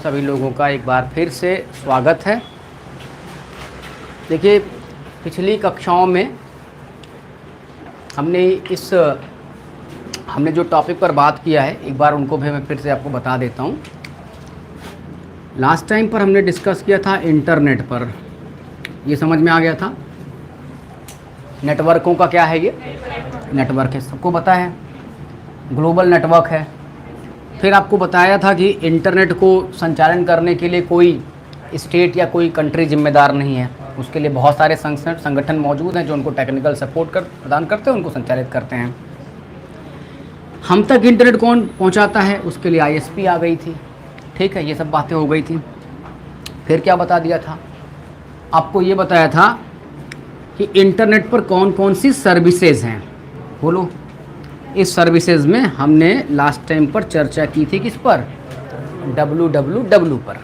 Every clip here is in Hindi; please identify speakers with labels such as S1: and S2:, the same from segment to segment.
S1: सभी लोगों का एक बार फिर से स्वागत है। देखिए, पिछली कक्षाओं में हमने जो टॉपिक पर बात किया है, एक बार उनको भी मैं फिर से आपको बता देता हूँ। लास्ट टाइम पर हमने डिस्कस किया था इंटरनेट पर। ये समझ में आ गया था। नेटवर्कों का क्या है, ये नेटवर्क है, सबको पता है, ग्लोबल नेटवर्क है। फिर आपको बताया था कि इंटरनेट को संचालन करने के लिए कोई स्टेट या कोई कंट्री जिम्मेदार नहीं है। उसके लिए बहुत सारे संगठन मौजूद हैं जो उनको टेक्निकल सपोर्ट प्रदान करते हैं, उनको संचालित करते हैं। हम तक इंटरनेट कौन पहुंचाता है, उसके लिए आईएसपी आ गई थी। ठीक है, ये सब बातें हो गई थी। फिर क्या बता दिया था आपको, ये बताया था कि इंटरनेट पर कौन कौन सी सर्विसेज हैं। बोलो, इस सर्विसेज में हमने लास्ट टाइम पर चर्चा की थी, किस पर, www पर।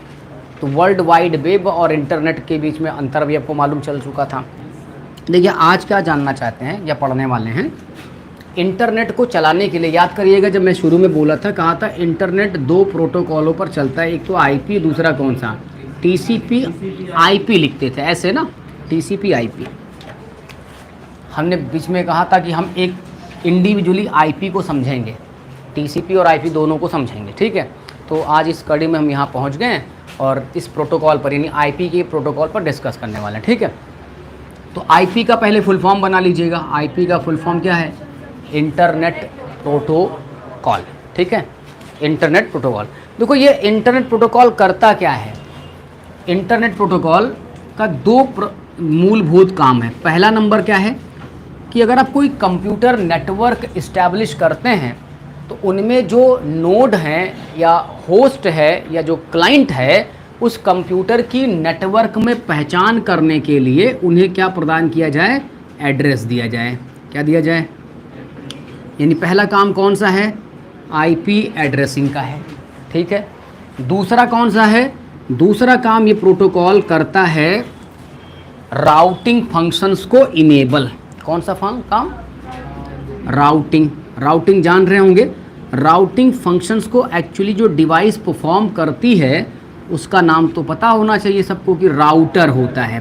S1: तो वर्ल्ड वाइड वेब और इंटरनेट के बीच में अंतर भी आपको मालूम चल चुका था। देखिए, आज क्या जानना चाहते हैं या पढ़ने वाले हैं, इंटरनेट को चलाने के लिए याद करिएगा, जब मैं शुरू में बोला था, कहा था इंटरनेट दो प्रोटोकॉलों पर चलता है। एक तो आईपी, दूसरा कौन सा, टीसीपी आईपी लिखते थे ऐसे ना, टीसीपी आईपी। हमने बीच में कहा था कि हम एक इंडिविजुअली आईपी को समझेंगे, टीसीपी और आईपी दोनों को समझेंगे। ठीक है, तो आज इस कड़ी में हम यहाँ पहुँच गए हैं और इस प्रोटोकॉल पर, यानी आईपी के प्रोटोकॉल पर डिस्कस करने वाले हैं। ठीक है, तो आईपी का पहले फुल फॉर्म बना लीजिएगा। आईपी का फुल फॉर्म क्या है, इंटरनेट प्रोटोकॉल। ठीक है, इंटरनेट प्रोटोकॉल। देखो, ये इंटरनेट प्रोटोकॉल करता क्या है। इंटरनेट प्रोटोकॉल का दो मूलभूत काम है। पहला नंबर क्या है कि अगर आप कोई कंप्यूटर नेटवर्क इस्टेब्लिश करते हैं तो उनमें जो नोड हैं या होस्ट है या जो क्लाइंट है, उस कंप्यूटर की नेटवर्क में पहचान करने के लिए उन्हें क्या प्रदान किया जाए, एड्रेस दिया जाए। क्या दिया जाए, यानी पहला काम कौन सा है, आईपी एड्रेसिंग का है। ठीक है, दूसरा कौन सा है, दूसरा काम ये प्रोटोकॉल करता है राउटिंग फंक्शंस को इनेबल। कौन सा काम, राउटिंग जान रहे होंगे। राउटिंग फंक्शंस को एक्चुअली जो डिवाइस परफॉर्म करती है उसका नाम तो पता होना चाहिए सबको कि राउटर होता है।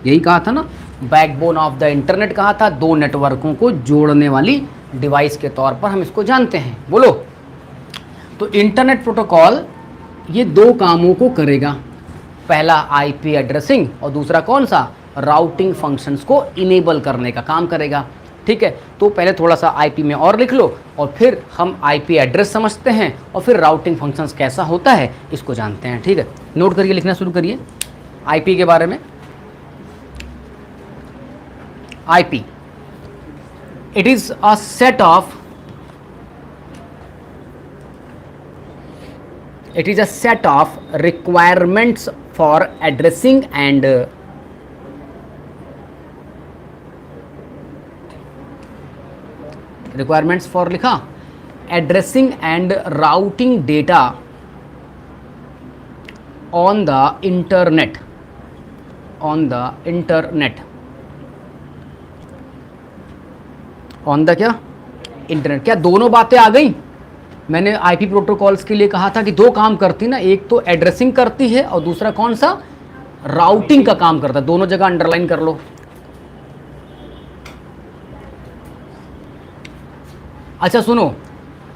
S1: यही कहा था ना, बैकबोन ऑफ द इंटरनेट कहा था, दो नेटवर्कों को जोड़ने वाली डिवाइस के तौर पर हम इसको जानते हैं। बोलो, तो इंटरनेट प्रोटोकॉल ये दो कामों को करेगा, पहला आईपी एड्रेसिंग और दूसरा कौन सा, राउटिंग फंक्शंस को इनेबल करने का काम करेगा। ठीक है, तो पहले थोड़ा सा आईपी में और लिख लो और फिर हम आईपी एड्रेस समझते हैं और फिर राउटिंग फंक्शंस कैसा होता है इसको जानते हैं। ठीक है, नोट करिए, लिखना शुरू करिए आईपी के बारे में। IP, it is a set of requirements for addressing and requirements for लिखा, addressing and routing data on the internet, on the क्या, इंटरनेट। क्या दोनों बातें आ गई। मैंने आईपी प्रोटोकॉल्स के लिए कहा था कि दो काम करती ना, एक तो एड्रेसिंग करती है और दूसरा कौन सा, राउटिंग का काम करता है। दोनों जगह अंडरलाइन कर लो। अच्छा सुनो,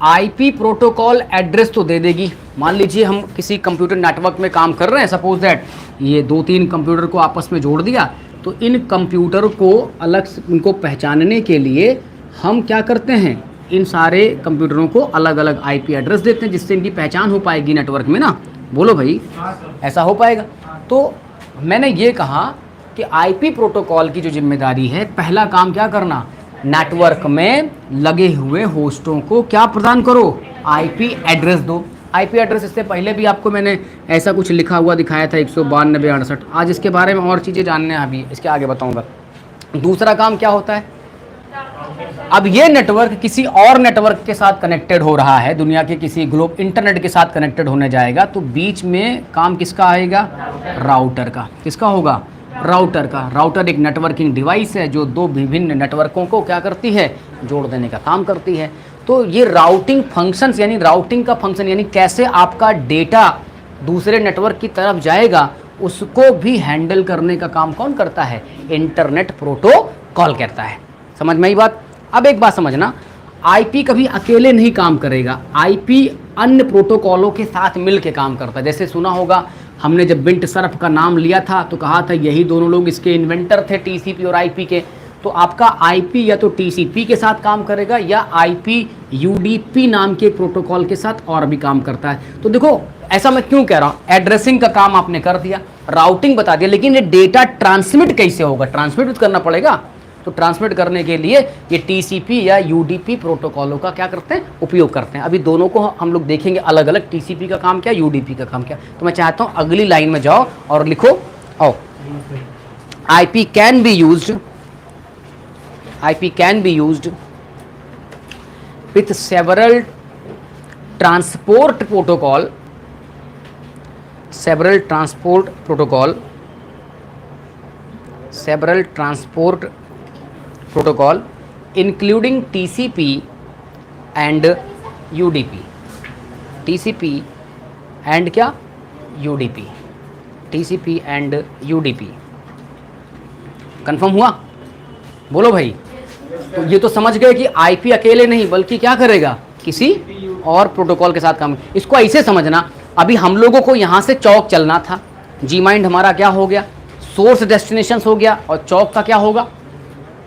S1: आईपी प्रोटोकॉल एड्रेस तो दे देगी। मान लीजिए हम किसी कंप्यूटर नेटवर्क में काम कर रहे हैं, सपोज दैट ये दो तीन कंप्यूटर को आपस में जोड़ दिया, तो इन कंप्यूटर को अलग से उनको पहचानने के लिए हम क्या करते हैं, इन सारे कंप्यूटरों को अलग अलग आईपी एड्रेस देते हैं, जिससे इनकी पहचान हो पाएगी नेटवर्क में ना। बोलो भाई, ऐसा हो पाएगा। तो मैंने ये कहा कि आईपी प्रोटोकॉल की जो जिम्मेदारी है, पहला काम क्या करना, नेटवर्क में लगे हुए होस्टों को क्या प्रदान करो, आईपी एड्रेस दो। आईपी एड्रेस, इससे पहले भी आपको मैंने ऐसा कुछ लिखा हुआ दिखाया था, 192.68। आज इसके बारे में और चीज़ें जानने हैं, अभी इसके आगे बताऊंगा। दूसरा काम क्या होता है, अब ये नेटवर्क किसी और नेटवर्क के साथ कनेक्टेड हो रहा है, दुनिया के किसी ग्लोब इंटरनेट के साथ कनेक्टेड होने जाएगा, तो बीच में काम किसका आएगा, राउटर का। किसका होगा, राउटर का। राउटर एक नेटवर्किंग डिवाइस है जो दो विभिन्न नेटवर्कों को क्या करती है, जोड़ देने का काम करती है। तो ये राउटिंग फंक्शंस, यानी राउटिंग का फंक्शन, यानी कैसे आपका डेटा दूसरे नेटवर्क की तरफ जाएगा, उसको भी हैंडल करने का काम कौन करता है? इंटरनेट प्रोटोकॉल करता है। समझ में आई बात? अब एक बात समझना, आईपी कभी अकेले नहीं काम करेगा, आईपी अन्य प्रोटोकॉलों के साथ मिल के काम करता है। जैसे सुना होगा, हमने जब बिंट सर्फ का नाम लिया था तो कहा था यही दोनों लोग इसके इन्वेंटर थे, टीसीपी और आईपी के। तो आपका आईपी या तो टीसीपी के साथ काम करेगा या आईपी यूडीपी नाम के प्रोटोकॉल के साथ और भी काम करता है। तो देखो, ऐसा मैं क्यों कह रहा हूँ, एड्रेसिंग का काम आपने कर दिया, राउटिंग बता दिया, लेकिन ये डेटा ट्रांसमिट कैसे होगा? ट्रांसमिट करना पड़ेगा। तो ट्रांसमिट करने के लिए ये टीसीपी या यूडीपी प्रोटोकॉलों का क्या करते हैं? उपयोग करते हैं। अभी दोनों को हम लोग देखेंगे अलग अलग, टीसीपी का काम क्या, यूडीपी का काम क्या। तो मैं चाहता हूं अगली लाइन में जाओ और लिखो, आओ, IP can be used, IP can be used with several transport protocol, several transport protocol, several transport protocol including TCP and UDP, TCP and क्या, UDP, TCP and UDP। Confirm हुआ? बोलो भाई। तो ये तो समझ गए कि आईपी अकेले नहीं बल्कि क्या करेगा, किसी और प्रोटोकॉल के साथ काम। इसको ऐसे समझना, अभी हम लोगों को यहाँ से चौक चलना था, जी माइंड हमारा क्या हो गया, सोर्स डेस्टिनेशन हो गया, और चौक का क्या होगा,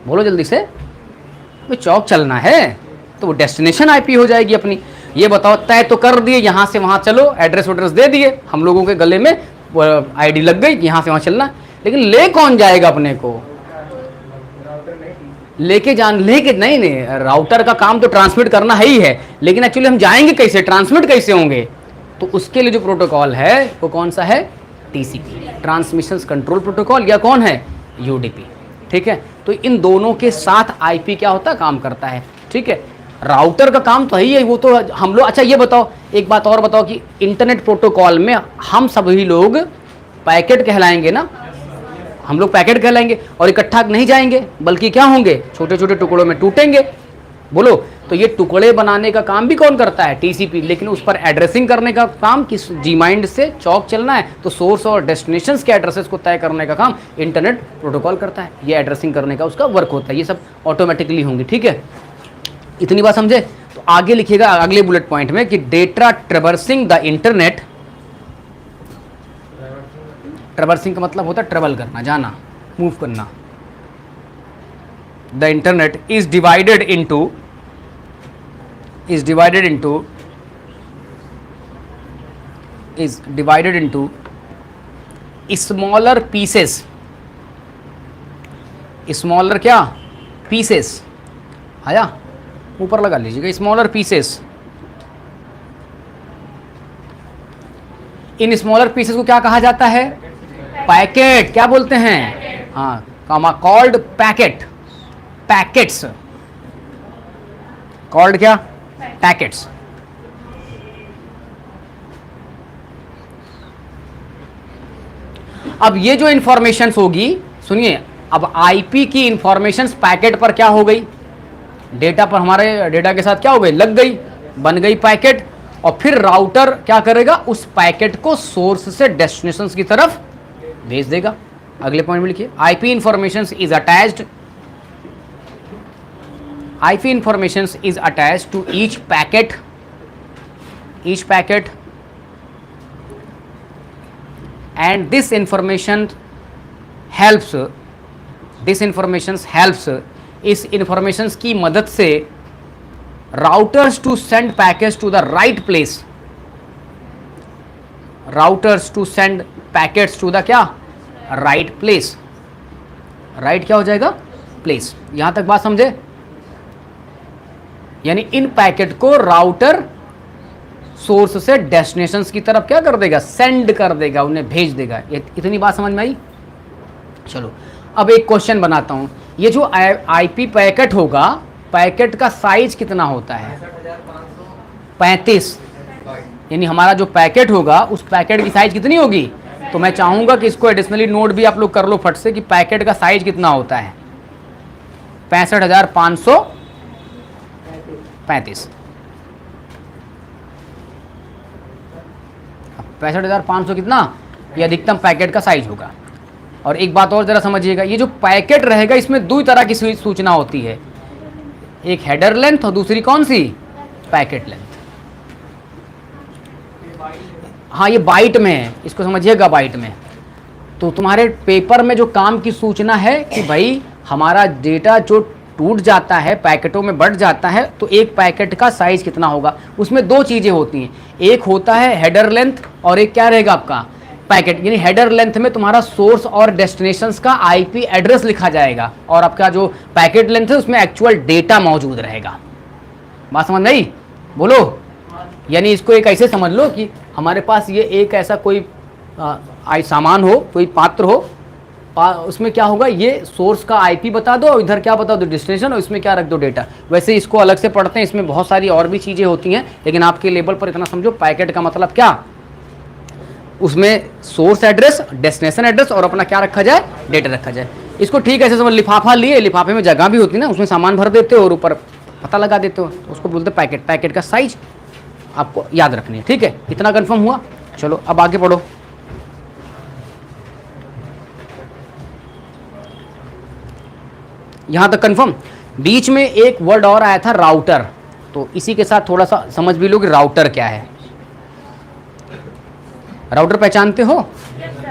S1: बोलो जल्दी से। तो चौक चलना है तो वो डेस्टिनेशन आईपी हो जाएगी अपनी। ये बताओ, तय तो कर दिए, यहाँ से वहाँ चलो, एड्रेस वड्रेस दे दिए, हम लोगों के गले में आईडी लग गई, यहाँ से वहाँ चलना, लेकिन ले कौन जाएगा अपने को? लेके नहीं, राउटर का काम तो ट्रांसमिट करना है ही है, लेकिन एक्चुअली हम जाएंगे कैसे, ट्रांसमिट कैसे होंगे? तो उसके लिए जो प्रोटोकॉल है वो कौन सा है? टीसीपी, ट्रांसमिशन कंट्रोल प्रोटोकॉल, या कौन है? यूडीपी। ठीक है, तो इन दोनों के साथ आईपी क्या होता है, काम करता है। ठीक है, राउटर का काम तो है ही है, वो तो हम लोग। अच्छा ये बताओ, एक बात और बताओ कि इंटरनेट प्रोटोकॉल में हम सभी लोग पैकेट कहलाएंगे ना, हम लोग पैकेट कहलाएंगे, और इकट्ठा नहीं जाएंगे बल्कि क्या होंगे, छोटे छोटे टुकड़ों में टूटेंगे। बोलो, तो ये टुकड़े बनाने का काम भी कौन करता है? टीसीपी। लेकिन उस पर एड्रेसिंग करने का काम किस, जी माइंड से चौक चलना है तो सोर्स और डेस्टिनेशंस के एड्रेसेस को तय करने का काम इंटरनेट प्रोटोकॉल करता है। ये एड्रेसिंग करने का उसका वर्क होता है, ये सब ऑटोमेटिकली होंगे। ठीक है, इतनी बात समझे? तो आगे लिखिएगा अगले बुलेट पॉइंट में कि data traversing the internet, traversing का मतलब होता है ट्रेवल करना, जाना, मूव करना। The internet is divided into smaller pieces, smaller क्या, पीसेस, आया ऊपर लगा लीजिएगा, smaller pieces. In smaller pieces को क्या कहा जाता है? पैकेट। क्या बोलते हैं? हाँ, कॉल्ड पैकेट, पैकेट्स, कॉल्ड क्या, पैकेट्स। अब ये जो इंफॉर्मेशन होगी, सुनिए, अब आईपी की इंफॉर्मेशन पैकेट पर क्या हो गई, डेटा पर, हमारे डेटा के साथ क्या हो गई, लग गई, बन गई पैकेट, और फिर राउटर क्या करेगा, उस पैकेट को सोर्स से डेस्टिनेशन की तरफ भेज देगा। अगले पॉइंट में लिखिए, IP information is attached, IP information is attached to each packet, and this information helps, इस informations की मदद से routers to send packets to the right place, क्या, right place, right क्या हो जाएगा, place। यहां तक बात समझे? यानी इन पैकेट को राउटर सोर्स से डेस्टिनेशन की तरफ क्या कर देगा, सेंड कर देगा, उन्हें भेज देगा। इतनी बात समझ में आई? चलो अब एक क्वेश्चन बनाता हूं। ये जो आईपी पैकेट होगा, पैकेट का साइज कितना होता है? 35। यानी हमारा जो पैकेट होगा उस पैकेट की साइज कितनी होगी? तो मैं चाहूंगा कि इसको एडिशनली नोट भी आप लोग कर लो फट से कि पैकेट का साइज कितना होता है। 65,535। 65,500 कितना, ये अधिकतम पैकेट का साइज होगा। और एक बात और ज़रा समझिएगा, ये जो पैकेट रहेगा इसमें दो तरह की सूचना होती है, एक हेडर लेंथ और दूसरी कौन सी, पैकेट लेंथ। हाँ ये बाइट में है, इसको समझिएगा बाइट में। तो तुम्हारे पेपर में जो काम की सूचना है कि भाई हमारा डेटा जो टूट जाता है, पैकेटों में बढ़ जाता है, तो एक पैकेट का साइज कितना होगा, उसमें दो चीज़ें होती हैं, एक होता है हेडर लेंथ और एक क्या रहेगा आपका पैकेट। यानी हेडर लेंथ में तुम्हारा सोर्स और डेस्टिनेशंस का आईपी एड्रेस लिखा जाएगा और आपका जो पैकेट लेंथ है उसमें एक्चुअल डेटा मौजूद रहेगा। बात समझ नहीं, बोलो। यानी इसको एक ऐसे समझ लो कि हमारे पास ये एक ऐसा कोई सामान हो, कोई पात्र हो, उसमें क्या होगा, ये सोर्स का आईपी बता दो और इधर क्या बता दो, डेस्टिनेशन, और इसमें क्या रख दो, डेटा। वैसे इसको अलग से पढ़ते हैं, इसमें बहुत सारी और भी चीज़ें होती हैं, लेकिन आपके लेवल पर इतना समझो, पैकेट का मतलब क्या, उसमें सोर्स एड्रेस, डेस्टिनेशन एड्रेस और अपना क्या रखा जाए, डेटा रखा जाए। इसको ठीक है, समझ, लिफाफा लिए, लिफाफे में जगह भी होती है ना, उसमें सामान भर देते हो और ऊपर पता लगा देते हो, उसको बोलते पैकेट। पैकेट का साइज आपको याद रखनी है, ठीक है। इतना कंफर्म हुआ, चलो अब आगे पढ़ो। यहां तक कंफर्म। बीच में एक वर्ड और आया था, राउटर, तो इसी के साथ थोड़ा सा समझ भी लो कि राउटर क्या है। राउटर पहचानते हो,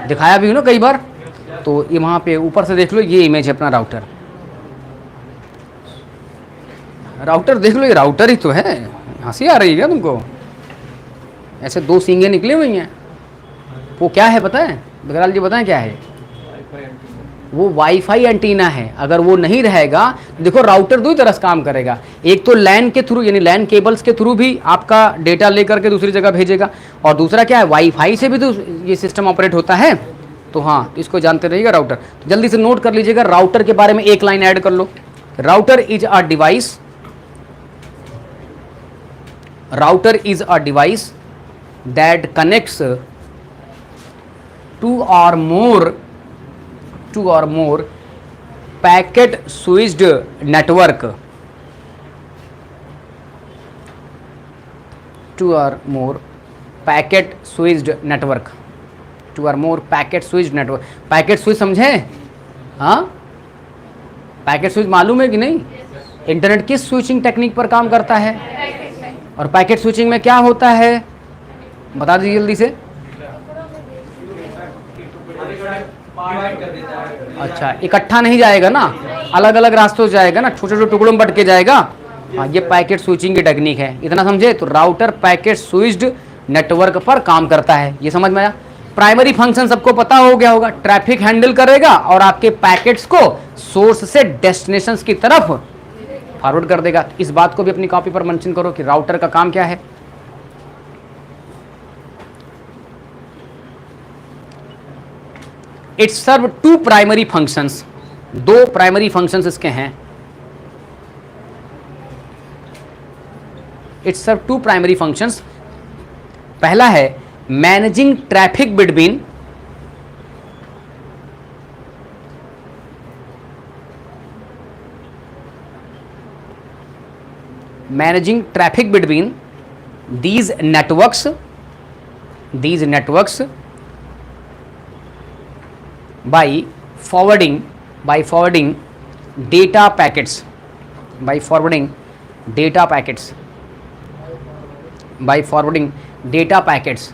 S1: दिखाया भी हो ना कई बार, तो ये वहां पे ऊपर से देख लो, ये इमेज है अपना राउटर। राउटर देख लो, ये राउटर ही तो है। हंसी आ रही है क्या तुमको, ऐसे दो सींगे निकले हुई हैं, वो क्या है पता है, बगराल जी बताएं क्या है, वो वाईफाई एंटीना है। अगर वो नहीं रहेगा, देखो राउटर दो ही तरह से काम करेगा, एक तो लैन के थ्रू, यानी लैन केबल्स के थ्रू भी आपका डेटा लेकर के दूसरी जगह भेजेगा, और दूसरा क्या है, वाईफाई से भी तो ये सिस्टम ऑपरेट होता है। तो हाँ, इसको जानते रहिएगा राउटर। तो जल्दी से नोट कर लीजिएगा, राउटर के बारे में एक लाइन ऐड कर लो। Router is a device, router is a device that connects two or more packet switched network, two or more packet switched network, two or more packet switched network। Packet switch समझे, हाँ पैकेट स्विच मालूम है कि नहीं, इंटरनेट किस स्विचिंग टेक्निक पर काम करता है, और पैकेट स्विचिंग में क्या होता है बता दीजिए जल्दी से। अच्छा, इकट्ठा नहीं जाएगा ना, अलग अलग रास्तों से जाएगा ना, छोटे छोटे टुकड़ों में बट के जाएगा। हाँ, ये पैकेट स्विचिंग की टेक्निक है, इतना समझे। तो राउटर पैकेट स्विच्ड नेटवर्क पर काम करता है, ये समझ में आया। प्राइमरी फंक्शन सबको पता हो गया होगा, ट्रैफिक हैंडल करेगा और आपके पैकेट्स को सोर्स से डेस्टिनेशन की तरफ फॉरवर्ड कर देगा। इस बात को भी अपनी कॉपी पर मेंशन करो कि राउटर का काम क्या है। It serve two primary functions, दो प्राइमरी फंक्शंस इसके हैं। It serve two primary functions. पहला है managing traffic between these networks by forwarding data packets,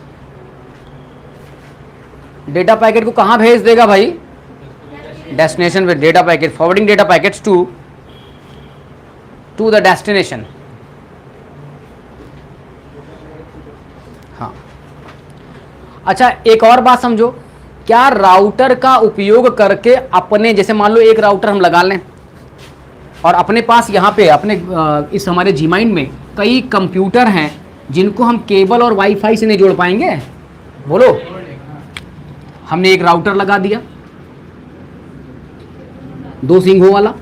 S1: data packet को कहां भेज देगा भाई, डेस्टिनेशन पे। Data packet, forwarding data packets to the destination. हाँ, अच्छा एक और बात समझो, क्या राउटर का उपयोग करके अपने, जैसे मान लो एक राउटर हम लगा लें और अपने पास यहाँ पे अपने इस हमारे जीमाइंड में कई कंप्यूटर हैं जिनको हम केबल और वाईफाई से नहीं जोड़ पाएंगे, बोलो। हमने एक राउटर लगा दिया, दो सिंघों वाला,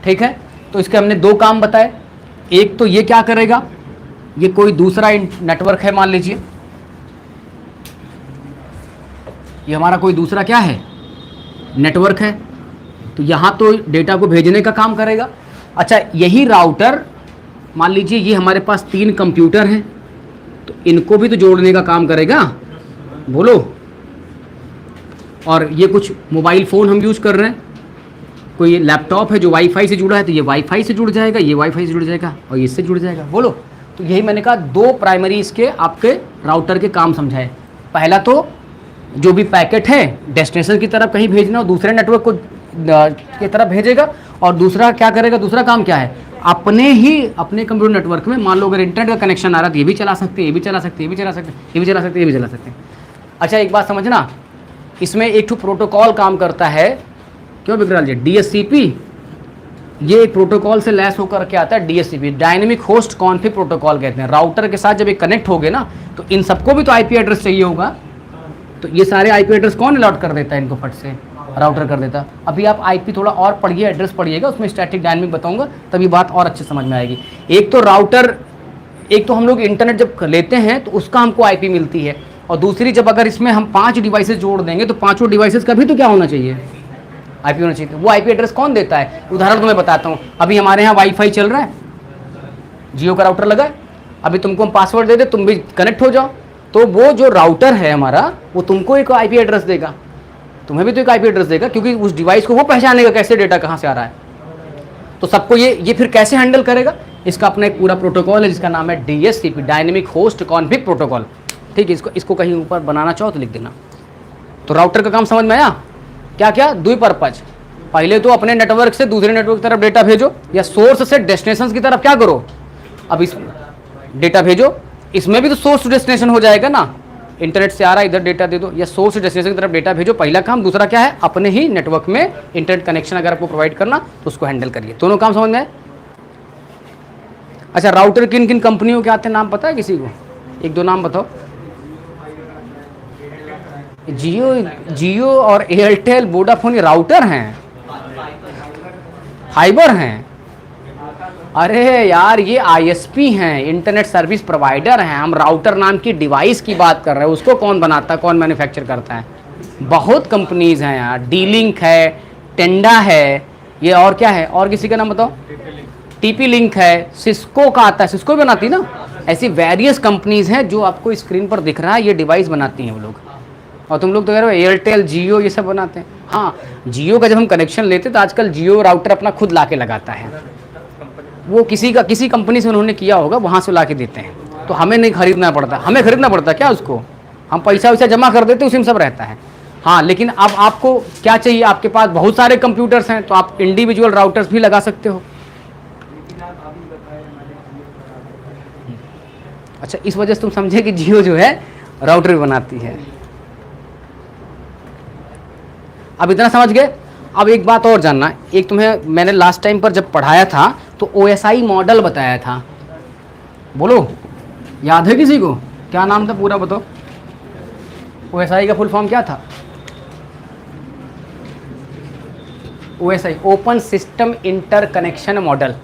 S1: ठीक है। तो इसके हमने दो काम बताए, एक तो ये क्या करेगा, ये कोई दूसरा नेटवर्क है, मान लीजिए ये हमारा कोई दूसरा क्या है, नेटवर्क है, तो यहाँ तो डेटा को भेजने का काम करेगा। अच्छा, यही राउटर मान लीजिए ये हमारे पास 3 कंप्यूटर हैं, तो इनको भी तो जोड़ने का काम करेगा। बोलो। और ये कुछ मोबाइल फ़ोन हम यूज़ कर रहे हैं, कोई लैपटॉप है जो वाईफाई से जुड़ा है तो ये वाईफाई से जुड़ जाएगा, ये वाईफाई से जुड़ जाएगा और इससे जुड़ जाएगा। बोलो। तो यही मैंने कहा दो प्राइमरी इसके आपके राउटर के काम समझाए। पहला तो जो भी पैकेट है डेस्टिनेशन की तरफ कहीं भेजना हो दूसरे नेटवर्क को की तरफ भेजेगा, और दूसरा क्या करेगा, दूसरा काम क्या है, अपने कंप्यूटर नेटवर्क में मान लो अगर इंटरनेट का कनेक्शन आ रहा है तो ये भी चला सकते हैं, ये भी चला सकते हैं, ये भी चला सकते हैं, ये भी चला सकते हैं, ये भी चला सकते हैं। अच्छा एक बात समझना, इसमें एक तो प्रोटोकॉल काम करता है, क्यों विकराल जी, DHCP। ये एक प्रोटोकॉल से लैस होकर के आता है DHCP, dynamic host config protocol कहते हैं। राउटर के साथ जब ये कनेक्ट हो गए ना तो इन सबको भी तो IP एड्रेस चाहिए होगा, तो ये सारे IP एड्रेस कौन अलॉट कर देता है इनको, फट से राउटर कर देता। अभी आप IP थोड़ा और पढ़िए, एड्रेस पढ़िएगा, उसमें स्टैटिक डायनेमिक बताऊंगा, तभी बात और अच्छे समझ में आएगी। एक तो राउटर, एक तो हम लोग इंटरनेट जब लेते हैं तो उसका हमको IP मिलती है, और दूसरी जब अगर इसमें हम 5 डिवाइसेस जोड़ देंगे तो पाँचों डिवाइसेस का भी तो क्या होना चाहिए, IP होना चाहिए। वो IP एड्रेस कौन देता है, उदाहरण तो मैं बताता हूँ। अभी हमारे यहाँ वाईफाई चल रहा है, जियो का राउटर लगा है, अभी तुमको हम पासवर्ड दे दे, तुम भी कनेक्ट हो जाओ, तो वो जो राउटर है हमारा वो तुमको एक IP एड्रेस देगा, तुम्हें भी तो एक IP एड्रेस देगा, क्योंकि उस डिवाइस को वो पहचानेगा कैसे डेटा कहाँ से आ रहा है। तो सबको ये फिर कैसे हैंडल करेगा, इसका अपना एक पूरा प्रोटोकॉल है जिसका नाम है DHCP, dynamic host config protocol. ठीक है, इसको कहीं ऊपर बनाना चाहो तो लिख देना। तो राउटर का काम समझ में आया, क्या क्या द्विपर्पज, पहले तो अपने नेटवर्क से दूसरे नेटवर्क की तरफ डेटा भेजो, या सोर्स से डेस्टिनेशन की तरफ क्या करो, अब इस डेटा भेजो, इसमें भी तो सोर्स टू डेस्टिनेशन हो जाएगा ना, इंटरनेट से आ रहा है इधर डेटा दे दो, या सोर्स टू डेस्टिनेशन की तरफ डेटा भेजो, पहला काम। दूसरा क्या है, अपने ही नेटवर्क में इंटरनेट कनेक्शन अगर आपको प्रोवाइड करना तो उसको हैंडल करिए। दोनों काम समझ में आए। अच्छा, राउटर किन किन कंपनियों के आते हैं, नाम पता है किसी को, एक दो नाम बताओ। जियो और एयरटेल वोडाफोन ये राउटर हैं, फाइबर हैं। अरे यार ये ISP हैं, इंटरनेट सर्विस प्रोवाइडर हैं। हम राउटर नाम की डिवाइस की बात कर रहे हैं, उसको कौन बनाता है, कौन मैन्युफैक्चर करता है, बहुत कंपनीज हैं यार, D-Link है, टेंडा है, ये और क्या है, और किसी का नाम बताओ, TP-Link है, सिस्को का आता है, सिस्को बनाती ना। ऐसी वेरियस कंपनीज हैं जो आपको स्क्रीन पर दिख रहा है, ये डिवाइस बनाती हैं वो लोग। और तुम लोग तो कह रहे हो एयरटेल जियो ये सब बनाते हैं। हाँ, जियो का जब हम कनेक्शन लेते तो आजकल जियो राउटर अपना खुद ला के लगाता है, वो किसी कंपनी से उन्होंने किया होगा, वहाँ से ला के देते हैं, तो हमें नहीं खरीदना पड़ता। हमें खरीदना पड़ता क्या उसको, हम पैसा वैसा जमा कर देते, उसी में सब रहता है। हाँ, लेकिन अब आपको क्या चाहिए, आपके पास बहुत सारे कंप्यूटर्स हैं तो आप इंडिविजुअल राउटर्स भी लगा सकते हो। अच्छा, इस वजह से तुम समझे कि जियो जो है राउटर भी बनाती है। अब इतना समझ गए। अब एक बात और जानना, एक तुम्हें मैंने लास्ट टाइम पर जब पढ़ाया था तो OSI मॉडल बताया था, बोलो याद है किसी को, क्या नाम था पूरा बताओ। OSI का फुल फॉर्म क्या था, OSI open system interconnection model,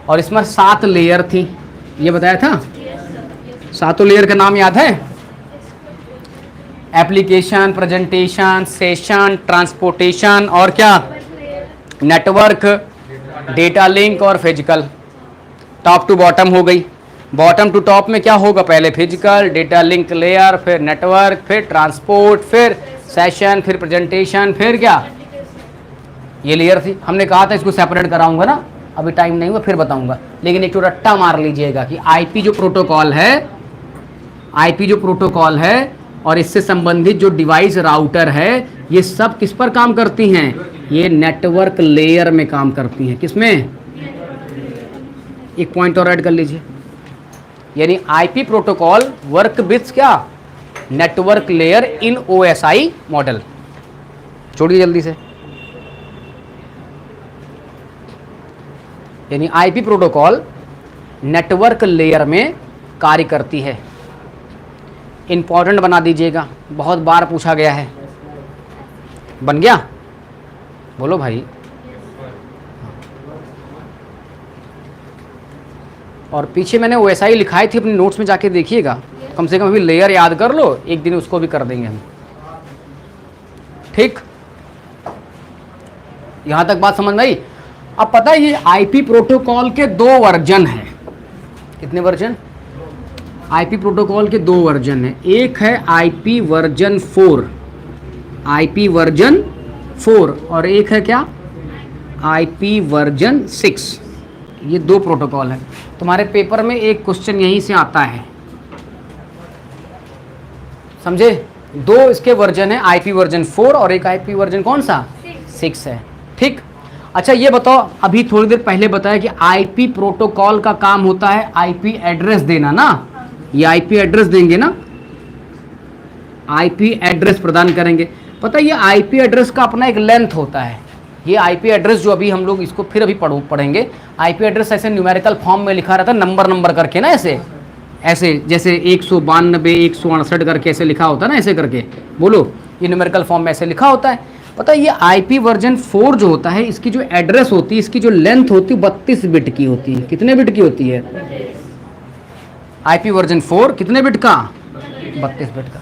S1: और इसमें 7 लेयर थी, ये बताया था। 7 लेयर का नाम याद है, एप्लीकेशन, प्रेजेंटेशन, सेशन, ट्रांसपोर्टेशन, और क्या, नेटवर्क, डेटा लिंक और फिजिकल। टॉप टू बॉटम हो गई, बॉटम टू टॉप में क्या होगा, पहले फिजिकल, डेटा लिंक लेयर, फिर नेटवर्क, फिर ट्रांसपोर्ट, फिर सेशन, फिर प्रेजेंटेशन, फिर क्या, ये लेयर थी। हमने कहा था इसको सेपरेट कराऊंगा ना, अभी टाइम नहीं हुआ, फिर बताऊंगा, लेकिन एक तो रट्टा मार लीजिएगा कि IP जो प्रोटोकॉल है और इससे संबंधित जो डिवाइस राउटर है, ये सब किस पर काम करती हैं, ये नेटवर्क लेयर में काम करती हैं। किसमें, एक पॉइंट और ऐड कर लीजिए, यानी IP प्रोटोकॉल वर्क विथ क्या, network layer in OSI model. छोड़िए जल्दी से, यानी IP प्रोटोकॉल नेटवर्क लेयर में कार्य करती है। इंपॉर्टेंट बना दीजिएगा, बहुत बार पूछा गया है। बन गया, बोलो भाई। और पीछे मैंने OSI लिखाई थी, अपने नोट्स में जाके देखिएगा, कम से कम अभी लेयर याद कर लो, एक दिन उसको भी कर देंगे हम। ठीक, यहां तक बात समझ में आई। अब पता है ये IP प्रोटोकॉल के 2 वर्जन हैं। कितने वर्जन, आईपी प्रोटोकॉल के दो वर्जन हैं, एक है आईपी वर्जन 4, आईपी वर्जन 4, और एक है क्या, आईपी वर्जन 6। ये दो प्रोटोकॉल है। तुम्हारे पेपर में एक क्वेश्चन यहीं से आता है, समझे। दो इसके वर्जन है, आईपी वर्जन 4 और एक आईपी वर्जन कौन सा, 6 है। ठीक। अच्छा ये बताओ, अभी थोड़ी देर पहले बताया कि आईपी प्रोटोकॉल का काम होता है आईपी एड्रेस देना ना, ये आईपी एड्रेस देंगे ना, आईपी एड्रेस प्रदान करेंगे। पता है ये आईपी एड्रेस का अपना एक लेंथ होता है। ये आईपी एड्रेस जो अभी हम लोग इसको फिर अभी पढ़ेंगे, आईपी एड्रेस ऐसे न्यूमेरिकल फॉर्म में लिखा रहता है, नंबर करके ना, ऐसे ऐसे जैसे 192 168 करके ऐसे लिखा होता है ना, ऐसे करके बोलो, ये न्यूमेरिकल फॉर्म में ऐसे लिखा होता है। पता है ये आईपी वर्जन 4 जो होता है, इसकी जो एड्रेस होती है, इसकी जो लेंथ होती है 32 बिट की होती है। कितने बिट की होती है आईपी वर्जन 4? कितने बिट का, 32 बिट का।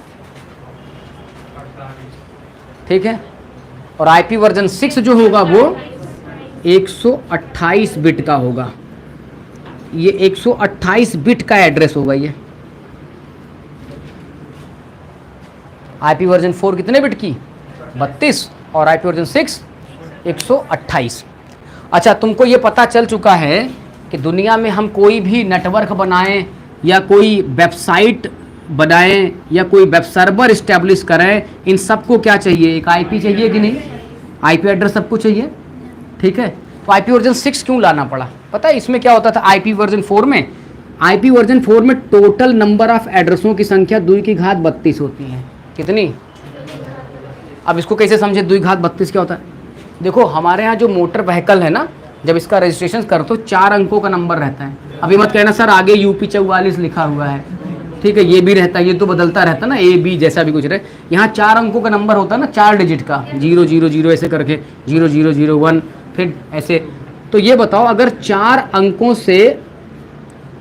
S1: ठीक है। और आईपी वर्जन 6 जो होगा वो 128 बिट का होगा। ये 128 बिट का एड्रेस होगा ये। आईपी वर्जन 4 कितने बिट की, 32, और आईपी वर्जन 6 128। अच्छा तुमको ये पता चल चुका है कि दुनिया में हम कोई भी नेटवर्क बनाएं या कोई वेबसाइट बनाएं या कोई वेब सर्वर इस्टेब्लिश करें, इन सबको क्या चाहिए, एक आईपी चाहिए कि नहीं, आईपी एड्रेस सबको चाहिए। ठीक है। तो आईपी वर्जन 6 क्यों लाना पड़ा? पता है इसमें क्या होता था आईपी वर्जन 4 में? आईपी वर्जन 4 में टोटल नंबर ऑफ एड्रेसों की संख्या 2 की घात 32 होती है। कितनी? अब इसको कैसे समझे, 2 की घात 32 क्या होता है? देखो हमारे यहाँ जो मोटर व्हीकल है ना, जब इसका रजिस्ट्रेशन करो तो 4 अंकों का नंबर रहता है। अभी मत कहना सर आगे यूपी 44 लिखा हुआ है, ठीक है, ये भी रहता है, ये तो बदलता रहता है ना, ए बी जैसा भी कुछ रहे। यहाँ 4 अंकों का नंबर होता है ना, 4 डिजिट का, 000 ऐसे करके 0001 फिर ऐसे। तो ये बताओ अगर 4 अंकों से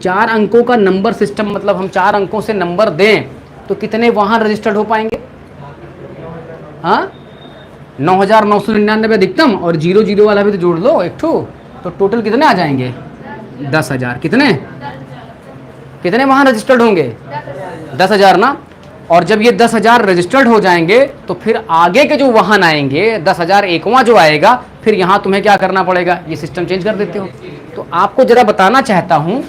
S1: 4 अंकों का नंबर सिस्टम, मतलब हम 4 अंकों से नंबर दें तो कितने वहाँ रजिस्टर्ड हो पाएंगे? हाँ 9999 अधिकतम, और 00 वाला भी तो जोड़ लो एक ठो, तो टोटल कितने आ जाएंगे? 10,000। कितने वहाँ रजिस्टर्ड होंगे? 10,000 ना। और जब ये 10,000 रजिस्टर्ड हो जाएंगे तो फिर आगे के जो वाहन आएंगे 10,001वां जो आएगा, फिर यहाँ तुम्हें क्या करना पड़ेगा, ये सिस्टम चेंज कर देते हो। तो आपको जरा बताना चाहता हूँ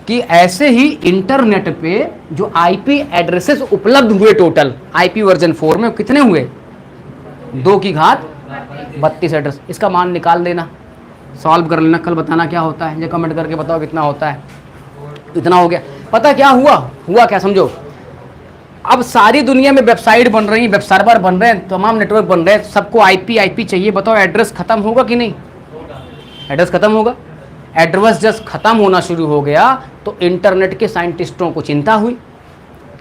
S1: कि ऐसे ही इंटरनेट पे जो आईपी एड्रेसेस उपलब्ध हुए टोटल आईपी वर्जन 4 में कितने हुए? 2 की घात 32 एड्रेस। इसका मान निकाल देना, सॉल्व कर लेना, कल बताना क्या होता है, ये कमेंट करके बताओ कितना होता है। इतना हो गया। पता क्या हुआ क्या समझो, अब सारी दुनिया में वेबसाइट बन रही है, वेब सर्वर बन रहे हैं, तमाम नेटवर्क बन रहे हैं, सबको आईपी चाहिए। बताओ एड्रेस खत्म होगा कि नहीं? एड्रेस खत्म होगा। एड्रेस जब खत्म होना शुरू हो गया तो इंटरनेट के साइंटिस्टों को चिंता हुई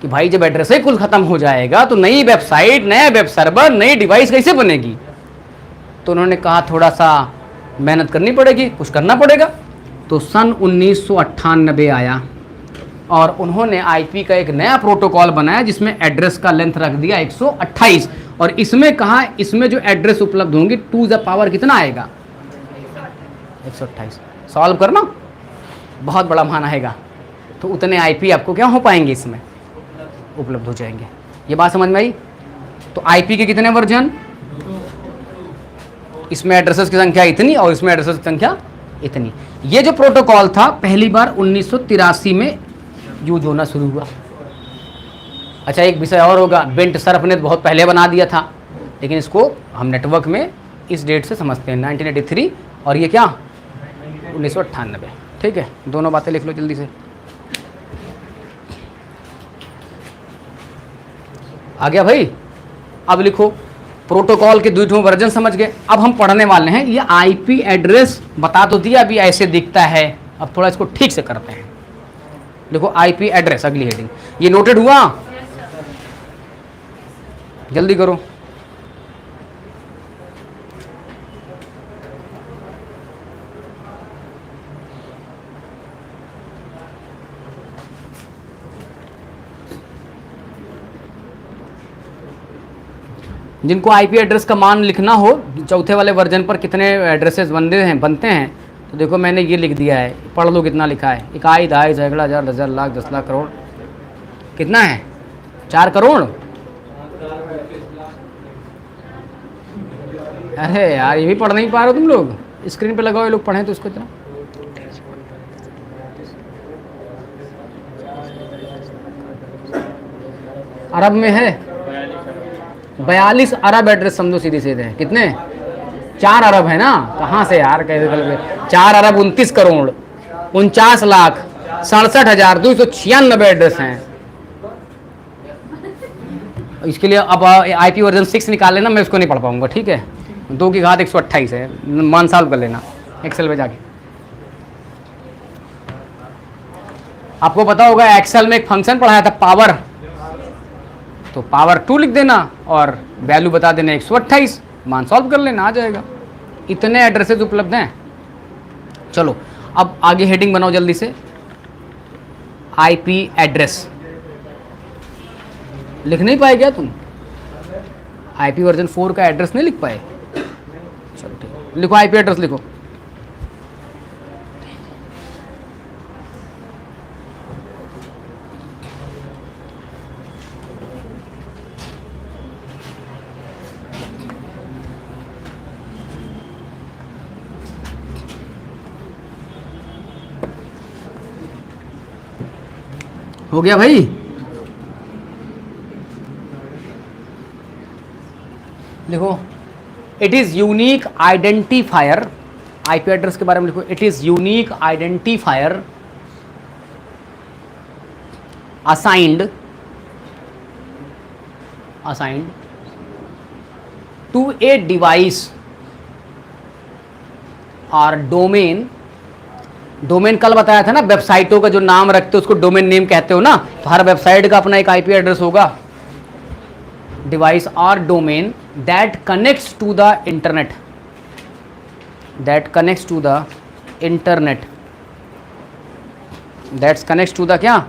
S1: कि भाई जब एड्रेस ही कुल खत्म हो जाएगा तो नई वेबसाइट, नया वेब सर्वर, नई डिवाइस कैसे बनेगी? तो उन्होंने कहा थोड़ा सा मेहनत करनी पड़ेगी, कुछ करना पड़ेगा। तो सन 1998 आया और उन्होंने आईपी का एक नया प्रोटोकॉल बनाया जिसमें एड्रेस का लेंथ रख दिया 128, और इसमें कहा इसमें जो एड्रेस उपलब्ध होंगे 2 द पावर कितना आएगा? 128। सॉल्व करना, बहुत बड़ा मान आएगा। तो उतने आईपी आपको क्या हो पाएंगे, इसमें उपलब्ध हो जाएंगे। ये बात समझ में आई? तो आईपी के कितने वर्जन? इसमें एड्रेसेस की संख्या इतनी और इसमें एड्रेसेस की संख्या इतनी। ये जो प्रोटोकॉल था पहली बार 1983 में यूज होना शुरू हुआ। अच्छा एक विषय और होगा, बेंट सर्फ ने बहुत पहले बना दिया था, लेकिन इसको हम नेटवर्क में इस डेट से समझते हैं 1983, और ये क्या 1998। ठीक है, दोनों बातें लिख लो जल्दी से। आ गया भाई? अब लिखो, प्रोटोकॉल के 2 वर्जन समझ गए। अब हम पढ़ने वाले हैं, ये आईपी एड्रेस बता तो दिया, अभी ऐसे दिखता है, अब थोड़ा इसको ठीक से करते हैं। देखो आईपी एड्रेस, अगली हेडिंग, ये नोटेड हुआ? जल्दी करो। जिनको आईपी एड्रेस का मान लिखना हो, चौथे वाले वर्जन पर कितने एड्रेसेस बनते हैं, तो देखो मैंने ये लिख दिया है, पढ़ लो कितना लिखा है। 1 10 10 10 10 लाख 10 लाख करोड़ कितना है? 4 करोड़। अरे यार, ये भी पढ़ नहीं पा रहे हो तुम लोग? स्क्रीन पे लगाओ, ये लोग पढ़ें तो इसको इतना। अरब में है 42 अरब एड्रेस समझो सीधे सीधे। कितने? 4 अरब है ना? कहाँ से यार, कैसे कर 4 अरब 29 करोड़ 49,67,296 एड्रेस हैं। इसके लिए अब आईपी वर्जन 6 निकाल लेना, मैं इसको नहीं पढ़ पाऊंगा, ठीक है? 2 की घात 128 है, मान सॉल्व कर लेना एक्सेल में जाके। आपको पता होगा एक्सेल में एक फंक्शन पढ़ाया था पावर, तो पावर 2 लिख देना और वैल्यू बता देना 128, मान सॉल्व कर लेना, आ जाएगा। इतने एड्रेसेस उपलब्ध हैं। चलो अब आगे हेडिंग बनाओ जल्दी से। आईपी एड्रेस लिख नहीं पाए क्या तुम? आईपी वर्जन 4 का एड्रेस नहीं लिख पाए? चलो ठीक, लिखो आईपी एड्रेस लिखो। हो गया भाई? लिखो, it is unique identifier. IP address के बारे में लिखो, it is unique identifier assigned to a device और डोमेन। डोमेन कल बताया था ना, वेबसाइटों का जो नाम रखते हो उसको डोमेन नेम कहते हो ना, तो हर वेबसाइट का अपना एक आईपी एड्रेस होगा। डिवाइस और domain that connects to the internet, that connects to the internet, that's connects to the क्या?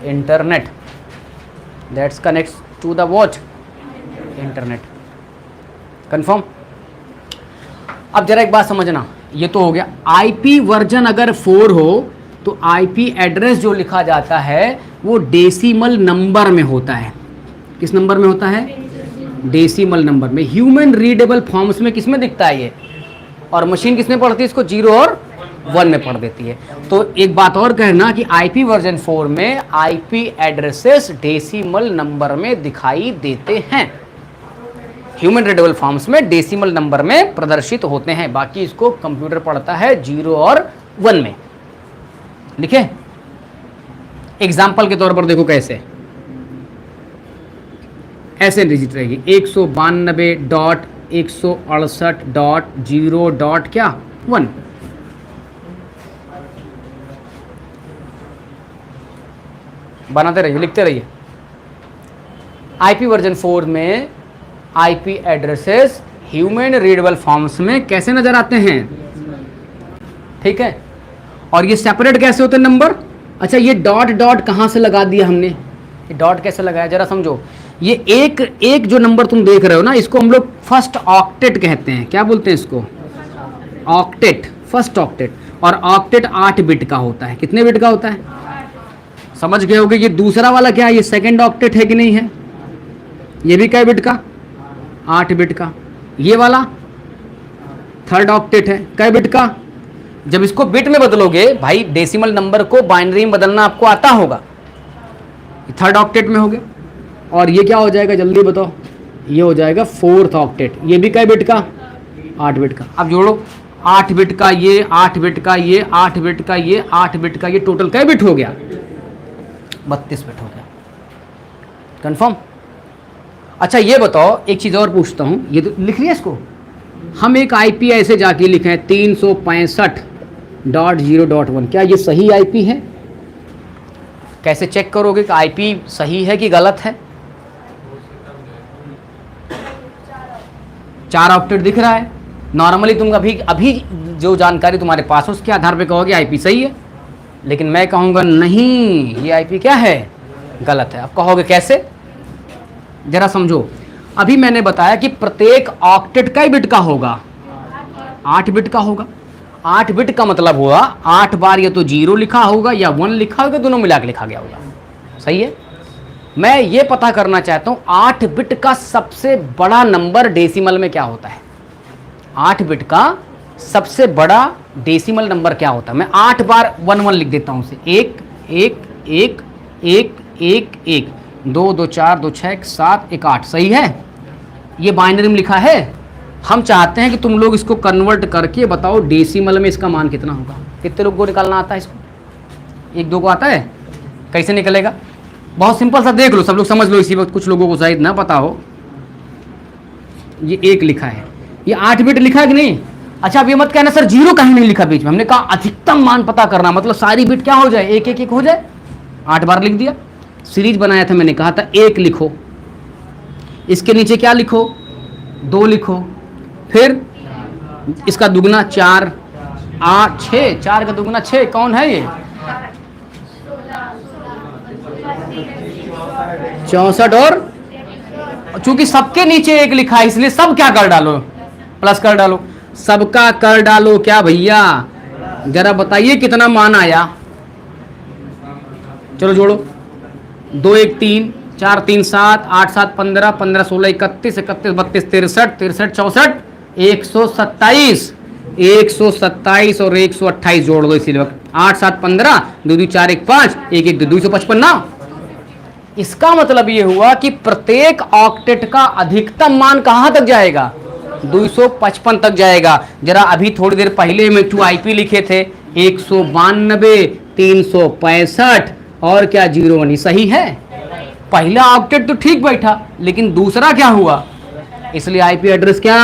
S1: Internet, that's connects to the what? Internet. Confirm? अब जरा एक बात समझना, ये तो हो गया। आईपी वर्जन अगर 4 हो तो आईपी एड्रेस जो लिखा जाता है वो डेसिमल नंबर में होता है। किस नंबर में होता है? डेसिमल नंबर में। ह्यूमन रीडेबल फॉर्म्स में किस में दिखता है ये? और मशीन किस में पढ़ती है इसको? 0 और 1 में पढ़ देती है। तो एक बात और कहना कि आईपी वर्जन 4 में आईपी एड्रेसेस डेसिमल नंबर में दिखाई देते हैं। ह्यूमन रीडेबल फॉर्म्स में डेसिमल नंबर में प्रदर्शित होते हैं, बाकी इसको कंप्यूटर पढ़ता है 0 और 1 में। लिखे? एग्जाम्पल के तौर पर देखो कैसे, ऐसे डिजिट रहेगी 192.168.0. क्या 1। बनाते रहिए, लिखते रहिए। आईपी वर्जन 4 में IP addresses human readable forms में कैसे नजर आते हैं? ठीक है। और ये सेपरेट कैसे होते हैं नंबर? अच्छा, ये डॉट डॉट कहां से लगा दिया हमने? ये डॉट कैसे लगाया जरा समझो। ये एक जो नंबर तुम देख रहे हो ना, इसको हम लोग फर्स्ट ऑक्टेट कहते हैं। क्या बोलते हैं इसको? Octet, first octet. और ऑक्टेट 8 बिट का होता है। कितने बिट का होता है? समझ गए होगे। ये दूसरा वाला क्या है? ये सेकेंड ऑक्टेट है कि नहीं है? ये भी क्या बिट का? 8 बिट का। ये वाला थर्ड ऑक्टेट है, कै बिट का? जब इसको बिट में बदलोगे भाई, डेसिमल नंबर को बाइनरी में बदलना आपको आता होगा। थर्ड ऑक्टेट में हो गया। और ये क्या हो जाएगा जल्दी बताओ? ये हो जाएगा फोर्थ ऑक्टेट। ये भी कै बिट का? 8 बिट का। अब जोड़ो, 8 बिट का ये, 8 बिट का ये, 8 बिट का ये, 8 बिट का ये, टोटल कै बिट हो गया? 32 बिट हो गया। कंफर्म? अच्छा ये बताओ, एक चीज़ और पूछता हूँ, ये तो लिख लिया इसको। हम एक आईपी ऐसे जाके लिखे हैं 365.0.1, क्या ये सही आईपी है? कैसे चेक करोगे कि आईपी सही है कि गलत है? 4 ऑक्टेट दिख रहा है। नॉर्मली तुम अभी जो जानकारी तुम्हारे पास है उसके आधार पे कहोगे आईपी सही है, लेकिन मैं कहूँगा नहीं, ये आईपी क्या है? गलत है। अब कहोगे कैसे? जरा समझो। अभी मैंने बताया कि प्रत्येक ऑक्टेट कै बिट का होगा? 8 बिट का होगा। 8 बिट का मतलब हुआ 8 बार या तो 0 लिखा होगा या 1 लिखा होगा, दोनों मिला के लिखा गया होगा। सही है? मैं ये पता करना चाहता हूं 8 बिट का सबसे बड़ा नंबर डेसिमल में क्या होता है। 8 बिट का सबसे बड़ा डेसिमल नंबर क्या होता है। मैं 8 बार 1 1 लिख देता हूं उसे। 1 1 1 1 1 1 2 2 4 2 6 7 1 8। सही है, ये बाइनरी में लिखा है। हम चाहते हैं कि तुम लोग इसको कन्वर्ट करके बताओ डेसिमल में इसका मान कितना होगा। कितने लोग को निकालना आता है इसको? 1 2 को आता है? कैसे निकलेगा? बहुत सिंपल सा, देख लो, सब लोग समझ लो इसी वक्त, कुछ लोगों को शायद ना पता हो। ये 1 लिखा है, ये 8 बिट लिखा है कि नहीं? अच्छा, अब ये मत कहना सर 0 कहीं नहीं लिखा बीच में। हमने कहा अधिकतम मान पता करना, मतलब सारी बिट क्या हो जाए, 1 1 1 हो जाए। 8 बार लिख दिया। सीरीज बनाया था, मैंने कहा था 1 लिखो, इसके नीचे क्या लिखो, 2 लिखो, फिर इसका दुगना 4 8 6, 4 का दुगना 6। कौन है ये? 64। और चूंकि सबके नीचे 1 लिखा है इसलिए सब क्या कर डालो, प्लस कर डालो, सबका कर डालो। क्या भैया, जरा बताइए कितना मान आया। चलो जोड़ो, 2 1 3 4 3 7 8 7 15 15 16 31 31 32 63 63 64 127 127 और 128 जोड़ दो इसी वक्त। 8 7 15 2 2 4 1 5 1 1 2 255 ना। इसका मतलब ये हुआ कि प्रत्येक ऑक्टेट का अधिकतम मान कहां तक जाएगा? 255 तक जाएगा। जरा अभी थोड़ी देर पहले में 2 आईपी लिखे थे, 192 365 और क्या 0 1। सही है, पहला ऑक्टेट तो ठीक बैठा, लेकिन दूसरा क्या हुआ? इसलिए आईपी एड्रेस क्या?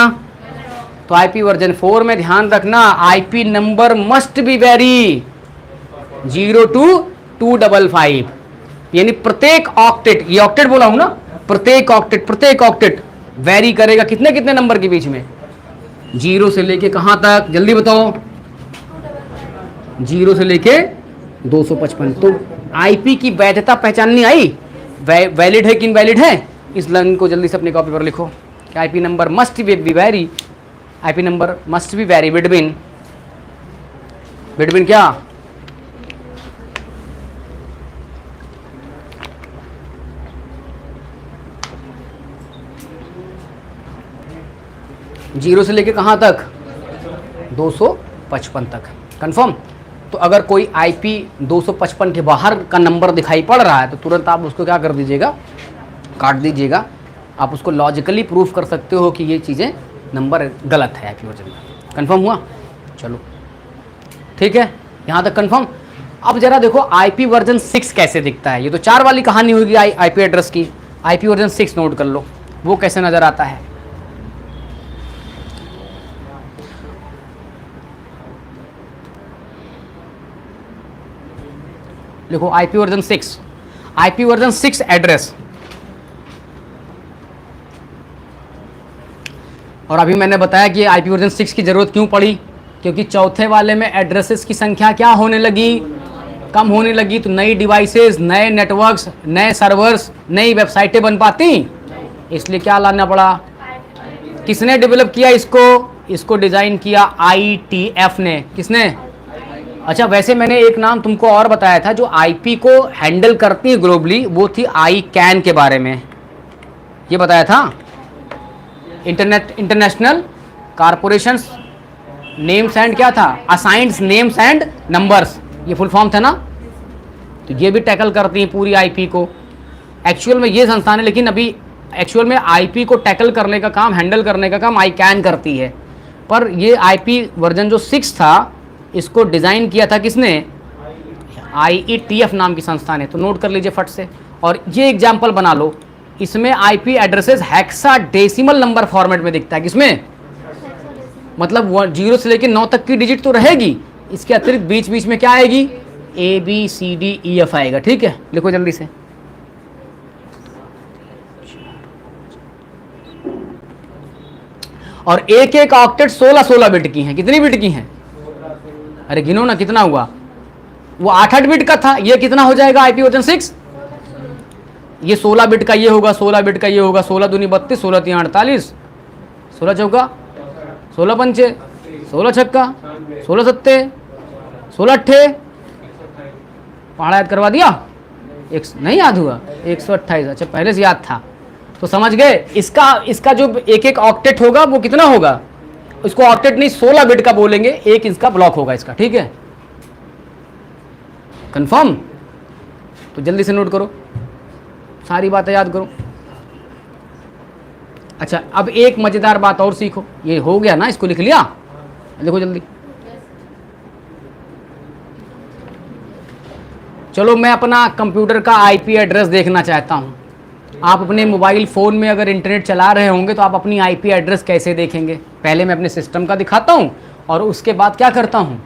S1: तो आईपी वर्जन 4 में ध्यान रखना, IP number must be very 0 to 255, यानी प्रत्येक ऑक्टेट, ये ऑक्टेट बोला हूं ना, प्रत्येक ऑक्टेट वेरी करेगा कितने कितने नंबर के बीच में? 0 से लेके कहां तक, जल्दी बताओ? 0 से लेके 255। तो आईपी की वैधता पहचाननी आई, वैलिड है कि इनवैलिड है? इस लाइन को जल्दी से अपने कॉपी पर लिखो कि IP number must be very, IP number must be very between क्या? 0 से लेके कहाँ तक? 255 तक। कंफर्म? तो अगर कोई आईपी 255 के बाहर का नंबर दिखाई पड़ रहा है तो तुरंत आप उसको क्या कर दीजिएगा, काट दीजिएगा। आप उसको लॉजिकली प्रूफ कर सकते हो कि ये चीज़ें नंबर गलत है आईपी वर्जन में। कंफर्म हुआ? चलो ठीक है, यहाँ तक कंफर्म। अब जरा देखो आईपी वर्जन 6 कैसे दिखता है। ये तो 4 वाली कहानी होगी आईपी एड्रेस की। आईपी वर्जन 6 नोट कर लो, वो कैसे नज़र आता है। देखो IP version 6, IP version 6 address. और अभी मैंने बताया कि आईपी वर्जन 6 की जरूरत क्यों पड़ी, क्योंकि चौथे वाले में एड्रेसेस की संख्या क्या होने लगी, कम होने लगी। तो नई डिवाइसेस, नए नेटवर्क्स, नए सर्वर्स, नई वेबसाइटें बन पाती, इसलिए क्या लाना पड़ा। किसने डेवलप किया इसको डिजाइन किया IETF ने। किसने? अच्छा, वैसे मैंने एक नाम तुमको और बताया था जो आईपी को हैंडल करती है ग्लोबली, वो थी ICANN के बारे में। ये बताया था, इंटरनेशनल कारपोरेशंस नेम्स एंड क्या था, असाइंड नेम्स एंड नंबर्स, ये फुल फॉर्म था ना। तो ये भी टैकल करती हैं पूरी आईपी को। एक्चुअल में ये संस्थान है, लेकिन अभी एक्चुअल में आईपी को टैकल करने का काम, हैंडल करने का काम ICANN करती है। पर ये आईपी वर्जन जो 6 था, इसको डिज़ाइन किया था किसने? IETF नाम की संस्था ने। तो नोट कर लीजिए फट से। और ये एग्जाम्पल बना लो, इसमें IP addresses hexadecimal number format में दिखता है। किसमें? मतलब 0 से लेकर 9 तक की डिजिट तो रहेगी, इसके अतिरिक्त बीच बीच में क्या आएगी? ABCDEF आएगा। ठीक है, लिखो जल्दी से। और एक एक ऑक्टेट 16 बिट की हैं। कितनी बिट की हैं? अरे गिनो ना, कितना हुआ? वो 8 बिट का था, ये कितना हो जाएगा आईपी वर्जन 6? ये 16 बिट का ये होगा, 16 बिट का ये होगा। 16 दूनी 32, 16 तीन 48, 16 चौका 16 पंचे, 16 छक्का 16 सत्ते, 16 अट्ठे। पहाड़ा याद करवा दिया? एक नहीं याद हुआ 128, अच्छा पहले से याद था तो समझ गए। इसका जो एक एक ऑक्टेट होगा वो कितना होगा, इसको ऑक्टेट नहीं 16 बिट का बोलेंगे, एक इसका ब्लॉक होगा इसका, ठीक है कंफर्म। तो जल्दी से नोट करो, सारी बातें याद करो। अच्छा अब एक मजेदार बात और सीखो, ये हो गया ना, इसको लिख लिया, देखो जल्दी। चलो मैं अपना कंप्यूटर का आईपी एड्रेस देखना चाहता हूं। आप अपने मोबाइल फ़ोन में अगर इंटरनेट चला रहे होंगे तो आप अपनी आईपी एड्रेस कैसे देखेंगे। पहले मैं अपने सिस्टम का दिखाता हूं और उसके बाद क्या करता हूं,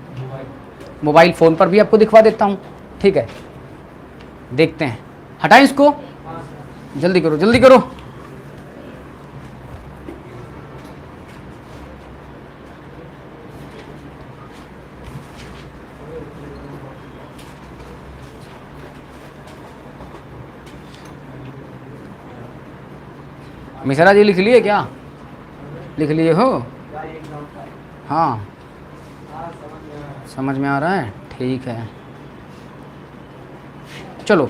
S1: मोबाइल फ़ोन पर भी आपको दिखा देता हूं, ठीक है। देखते हैं, हटाएं इसको, जल्दी करो जल्दी करो। मिश्रा जी लिख लिए क्या, लिख लिए हो? हाँ समझ में आ रहा है, ठीक है चलो।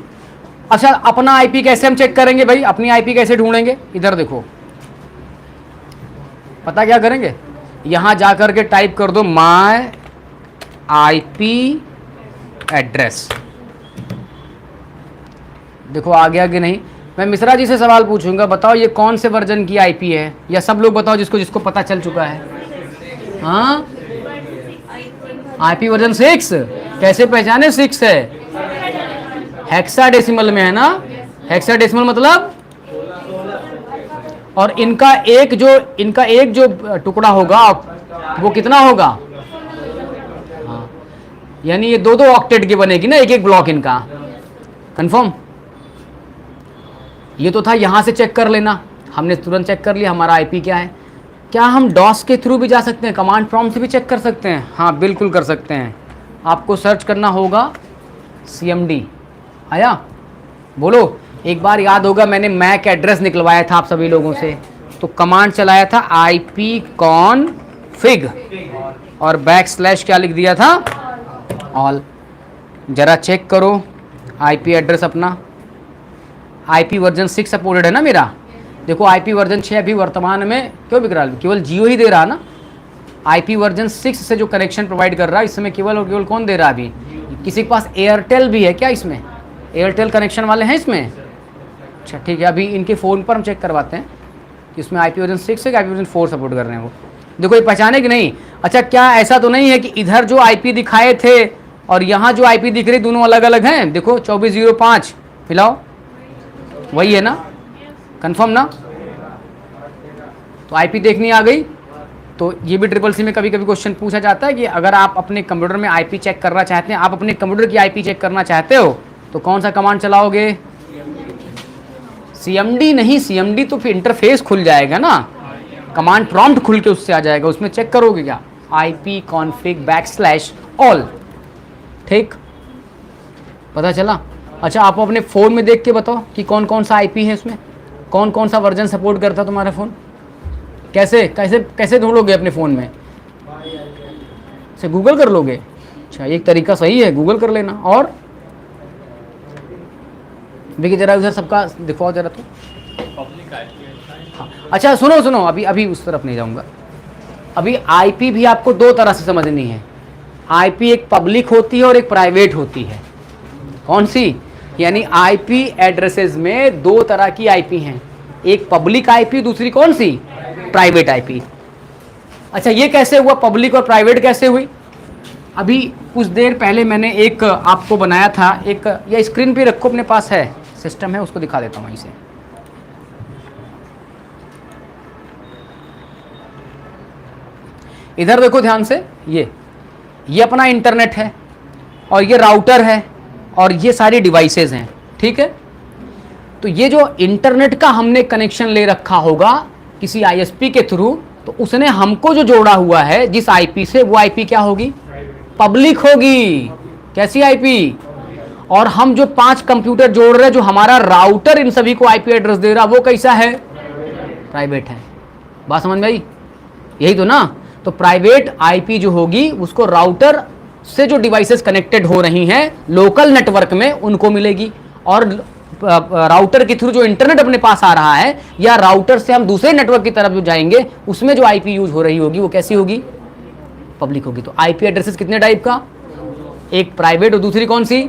S1: अच्छा अपना आईपी कैसे हम चेक करेंगे भाई, अपनी आईपी कैसे ढूंढेंगे, इधर देखो, पता क्या करेंगे, यहां जाकर के टाइप कर दो माय आईपी एड्रेस। देखो आ गया कि नहीं। मैं मिश्रा जी से सवाल पूछूंगा, बताओ ये कौन से वर्जन की आईपी है, या सब लोग बताओ जिसको जिसको पता चल चुका है। हाँ आईपी वर्जन 6, कैसे पहचाने 6 है, हेक्साडेसिमल में है ना, हेक्साडेसिमल मतलब, और इनका एक जो टुकड़ा होगा वो कितना होगा, हाँ यानी ये दो ऑक्टेट की बनेगी ना, एक एक ब्लॉक इनका, कंफर्म। ये तो था, यहां से चेक कर लेना, हमने तुरंत चेक कर लिया हमारा आईपी क्या है। क्या हम डॉस के थ्रू भी जा सकते हैं, कमांड प्रॉम्प्ट से भी चेक कर सकते हैं? हाँ बिल्कुल कर सकते हैं। आपको सर्च करना होगा CMD, आया बोलो, एक बार याद होगा मैंने मैक एड्रेस निकलवाया था आप सभी लोगों से, तो कमांड चलाया था ipconfig और बैकस्लैश क्या लिख दिया था, ऑल। जरा चेक करो आईपी एड्रेस अपना, आईपी वर्जन 6 सपोर्टेड है ना मेरा। देखो आईपी वर्जन 6 अभी वर्तमान में क्यों बिक रहा है, केवल जियो ही दे रहा है ना। आईपी वर्जन 6 से जो कनेक्शन प्रोवाइड कर रहा है इसमें केवल और केवल कौन दे रहा है अभी, किसी के पास एयरटेल भी है क्या, इसमें एयरटेल कनेक्शन वाले हैं इसमें। अच्छा ठीक है, अभी इनके फ़ोन पर हम चेक करवाते हैं कि इसमें आईपी वर्जन 6 है कि आईपी वर्जन 4 सपोर्ट कर रहे हैं वो। देखो ये पहचाने कि नहीं। अच्छा क्या ऐसा तो नहीं है कि इधर जो आईपी दिखाए थे और यहाँ जो आईपी दिख रही दोनों अलग अलग हैं। देखो 2405 मिलाओ, वही है ना, कंफर्म ना। तो आईपी देखनी आ गई। तो ये भी CCC में कभी कभी क्वेश्चन पूछा जाता है कि अगर आप अपने कंप्यूटर में आईपी चेक करना चाहते हैं, आप अपने कंप्यूटर की आईपी चेक करना चाहते हो तो कौन सा कमांड चलाओगे, CMD नहीं, CMD तो फिर इंटरफेस खुल जाएगा ना, कमांड प्रॉम्प्ट खुल के उससे आ जाएगा, उसमें चेक करोगे क्या, ipconfig/all, ठीक पता चला। अच्छा आप अपने फ़ोन में देख के बताओ कि कौन कौन सा आईपी है इसमें, कौन कौन सा वर्जन सपोर्ट करता है तुम्हारा फ़ोन। कैसे कैसे कैसे ढूंढोगे अपने फ़ोन में से, गूगल कर लोगे। अच्छा एक तरीका सही है, गूगल कर लेना। और देखिए जरा उधर सबका दिखाओ जरा तो। हाँ अच्छा सुनो सुनो, अभी उस तरफ नहीं जाऊँगा। अभी आईपी भी आपको दो तरह से समझनी है। आईपी एक पब्लिक होती है और एक प्राइवेट होती है। कौन सी, यानी आईपी एड्रेसेस में दो तरह की आईपी हैं, एक पब्लिक आईपी, दूसरी कौन सी, प्राइवेट आईपी। अच्छा ये कैसे हुआ, पब्लिक और प्राइवेट कैसे हुई। अभी कुछ देर पहले मैंने एक आपको बनाया था, एक या स्क्रीन पे रखो, अपने पास है सिस्टम है, उसको दिखा देता हूँ वहीं से। इधर देखो ध्यान से, ये अपना इंटरनेट है और ये राउटर है और ये सारी डिवाइसेस हैं, ठीक है। तो ये जो इंटरनेट का हमने कनेक्शन ले रखा होगा किसी आईएसपी के थ्रू, तो उसने हमको जो जोड़ा हुआ है जिस आईपी से, वो आईपी क्या होगी, पब्लिक होगी। कैसी आईपी। और हम जो 5 कंप्यूटर जोड़ रहे हैं, जो हमारा राउटर इन सभी को आईपी एड्रेस दे रहा, वो कैसा है, प्राइवेट है। बात समझ में आई, यही तो ना। तो प्राइवेट आईपी जो होगी उसको राउटर से जो डिवाइसेस कनेक्टेड हो रही हैं लोकल नेटवर्क में, उनको मिलेगी। और राउटर के थ्रू जो इंटरनेट अपने पास आ रहा है या राउटर से हम दूसरे नेटवर्क की तरफ जो जाएंगे उसमें जो आईपी यूज हो रही होगी वो कैसी होगी, पब्लिक होगी। तो आईपी एड्रेसेस कितने टाइप का, एक प्राइवेट और दूसरी कौन सी,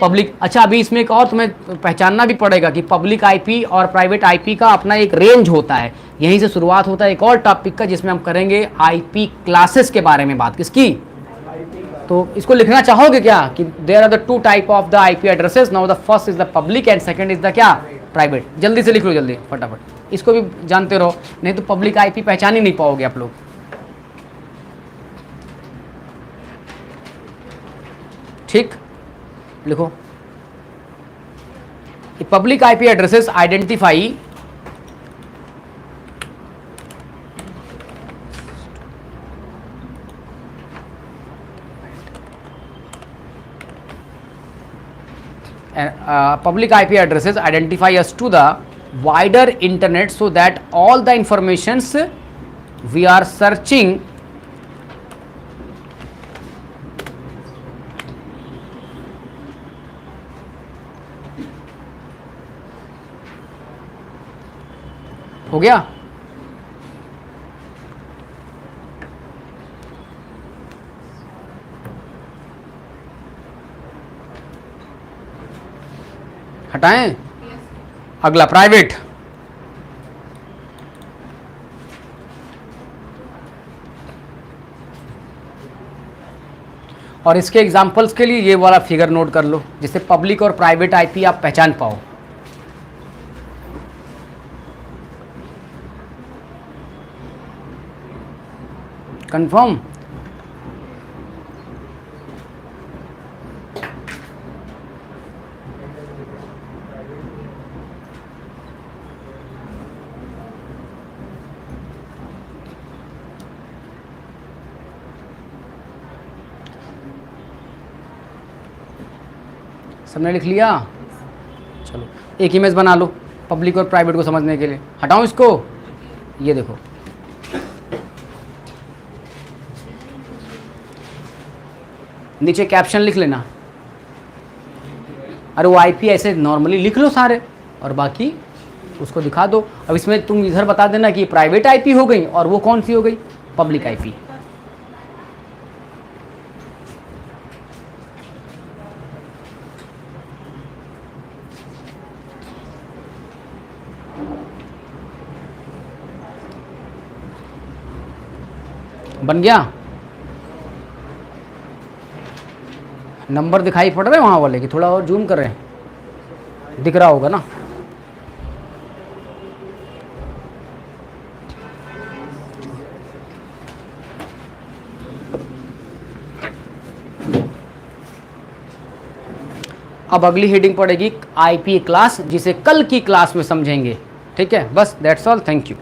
S1: पब्लिक। अच्छा अभी इसमें एक और तुम्हें पहचानना भी पड़ेगा कि पब्लिक आईपी और प्राइवेट आईपी का अपना एक रेंज होता है। यहीं से शुरुआत होता है एक और टॉपिक का जिसमें हम करेंगे आईपी क्लासेस के बारे में बात, किसकी। तो इसको लिखना चाहोगे क्या कि there are the two type of the IP addresses, now the first is the public and second is the क्या, प्राइवेट। जल्दी से लिख लो, जल्दी फटाफट, इसको भी जानते रहो, नहीं तो पब्लिक आईपी पहचान ही नहीं पाओगे आप लोग। ठीक, लिखो। Public IP addresses identify public IP addresses identify us to the wider internet so that all the informations we are searching हो गया। हटाएं, अगला प्राइवेट। और इसके एग्जांपल्स के लिए ये वाला फिगर नोट कर लो जिससे पब्लिक और प्राइवेट आईपी आप पहचान पाओ। कंफर्म। सबने लिख लिया, चलो एक इमेज बना लो पब्लिक और प्राइवेट को समझने के लिए। हटाऊं इसको, ये देखो नीचे कैप्शन लिख लेना। अरे वो आईपी ऐसे नॉर्मली लिख लो सारे और बाकी उसको दिखा दो। अब इसमें तुम इधर बता देना कि प्राइवेट आईपी हो गई और वो कौन सी हो गई, पब्लिक आईपी। बन गया। नंबर दिखाई पड़ रहे हैं वहाँ वाले कि थोड़ा और जूम कर रहे हैं, दिख रहा होगा ना। अब अगली हेडिंग पड़ेगी आईपी क्लास, जिसे कल की क्लास में समझेंगे। ठीक है, बस दैट्स ऑल, थैंक यू।